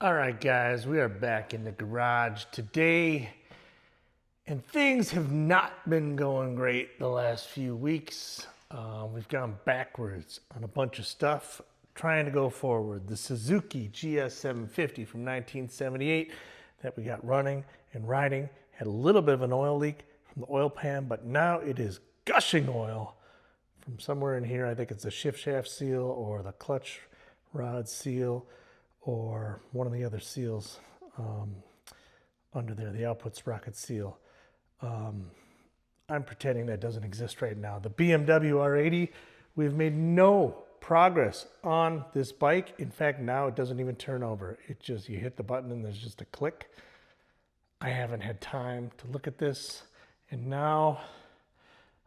All right, guys, we are back in the garage today, and things have not been going great the last few weeks. We've gone backwards on a bunch of stuff, trying to go forward. The Suzuki GS750 from 1978 that we got running and riding had a little bit of an oil leak from the oil pan, but now it is gushing oil from somewhere in here. I think it's the shift shaft seal or the clutch rod seal or one of the other seals under there, the output sprocket seal. I'm pretending that doesn't exist right now. The BMW R80, we've made no progress on this bike. In fact, now it doesn't even turn over. It just, you hit the button and there's just a click. I haven't had time to look at this. And now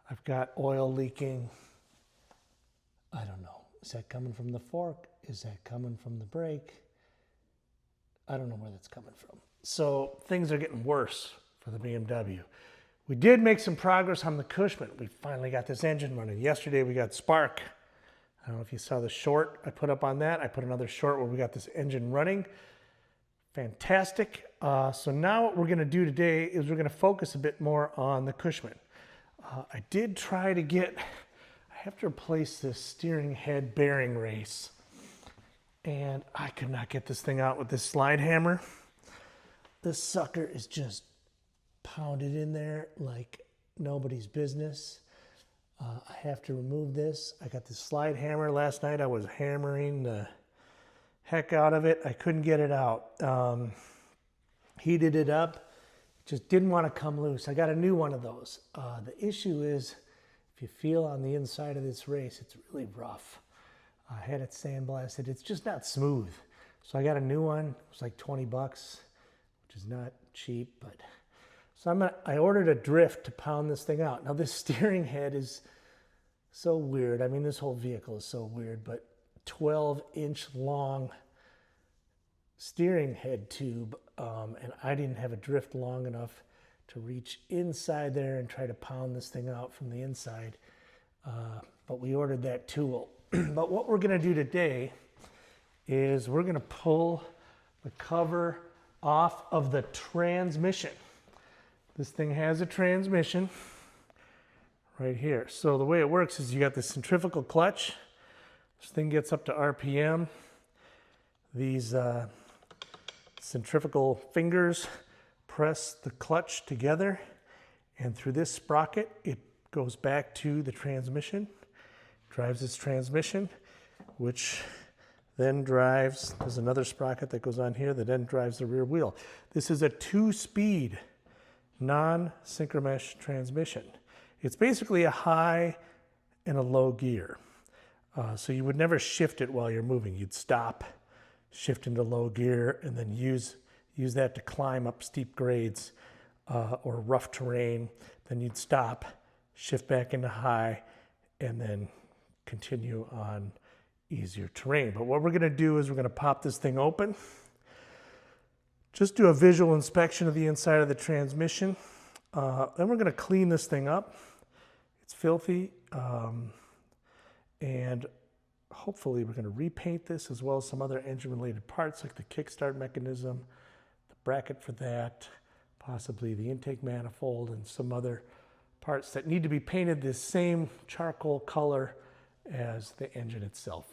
I've got oil leaking. I don't know. Is that coming from the fork? Is that coming from the brake? I don't know where that's coming from. So things are getting worse for the BMW. We did make some progress on the Cushman. We finally got this engine running. Yesterday we got spark. I don't know if you saw the short I put up on that. I put another short where we got this engine running. Fantastic. So now what we're going to do today is we're going to focus a bit more on the Cushman. I did try to get, I have to replace this steering head bearing race. And I could not get this thing out with this slide hammer. This sucker is just pounded in there like nobody's business. I have to remove this. I got this slide hammer. Last night I was hammering the heck out of it. I couldn't get it out. Heated it up. Just didn't want to come loose. I got a new one of those. The issue is, if you feel on the inside of this race, it's really rough. I had it sandblasted. It's just not smooth. So I got a new one. It was like 20 bucks, which is not cheap, but so I ordered a drift to pound this thing out. Now this steering head is so weird. I mean, this whole vehicle is so weird, but 12-inch long steering head tube, and I didn't have a drift long enough to reach inside there and try to pound this thing out from the inside. But we ordered that tool. But what we're going to do today is we're going to pull the cover off of the transmission. This thing has a transmission right here. So the way it works is you got the centrifugal clutch. This thing gets up to RPM. These centrifugal fingers press the clutch together, and through this sprocket it goes back to the transmission. Drives its transmission, which then drives, there's another sprocket that goes on here that then drives the rear wheel. This is a 2-speed non-synchromesh transmission. It's basically a high and a low gear. So you would never shift it while you're moving. You'd stop, shift into low gear, and then use that to climb up steep grades or rough terrain. Then you'd stop, shift back into high, and then continue on easier terrain. But what we're going to do is we're going to pop this thing open, just do a visual inspection of the inside of the transmission. Then we're going to clean this thing up. It's filthy, and hopefully we're going to repaint this as well as some other engine related parts like the kickstart mechanism, the bracket for that, possibly the intake manifold, and some other parts that need to be painted this same charcoal color as the engine itself.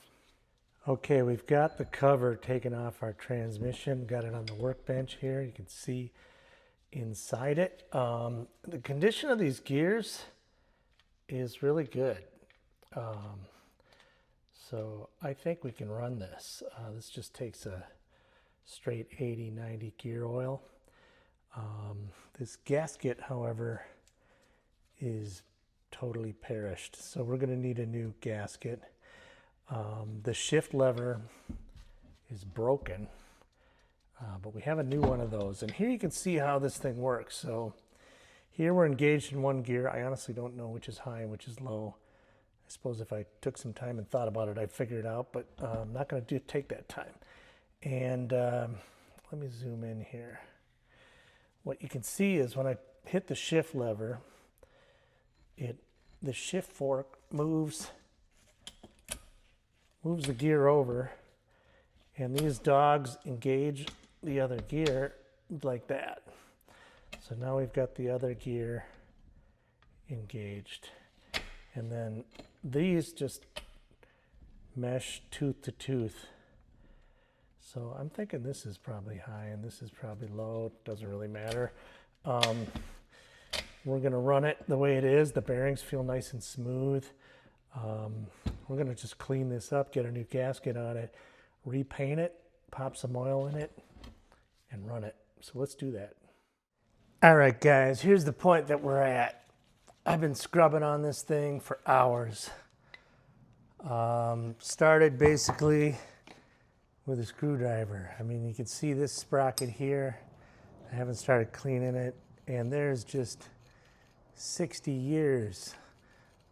Okay, we've got the cover taken off our transmission, got it on the workbench here. You can see inside it. The condition of these gears is really good. So I think we can run this. This just takes a straight 80-90 gear oil. This gasket, however, is totally perished. So we're going to need a new gasket. The shift lever is broken, but we have a new one of those. And here you can see how this thing works. So here we're engaged in one gear. I honestly don't know which is high and which is low. I suppose if I took some time and thought about it, I'd figure it out, but I'm not going to take that time. And let me zoom in here. What you can see is when I hit the shift lever, the shift fork moves the gear over, And these dogs engage the other gear like that. So now we've got the other gear engaged. And then these just mesh tooth to tooth. So I'm thinking this is probably high and this is probably low. Doesn't really matter. We're gonna run it the way it is. The bearings feel nice and smooth. We're gonna just clean this up, get a new gasket on it, repaint it, pop some oil in it, and run it. So let's do that. All right, guys, here's the point that we're at. I've been scrubbing on this thing for hours. Started basically with a screwdriver. I mean, you can see this sprocket here. I haven't started cleaning it, and there's just 60 years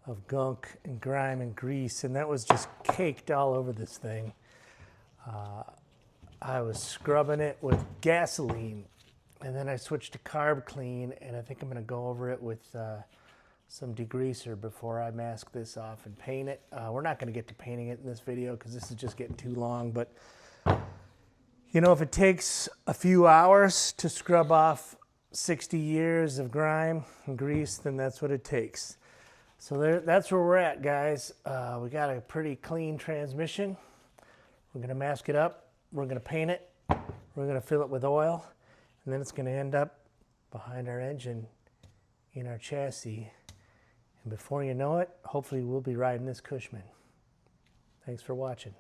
of gunk and grime and grease, and that was just caked all over this thing. I was scrubbing it with gasoline, and then I switched to carb clean, and I think I'm gonna go over it with some degreaser before I mask this off and paint it. We're not gonna get to painting it in this video because this is just getting too long, but you know, if it takes a few hours to scrub off 60 years of grime and grease, then that's what it takes. So that's where we're at, guys. We got a pretty clean transmission. We're gonna mask it up. We're gonna paint it. We're gonna fill it with oil, and then it's gonna end up behind our engine in our chassis. And before you know it, hopefully we'll be riding this Cushman. Thanks for watching.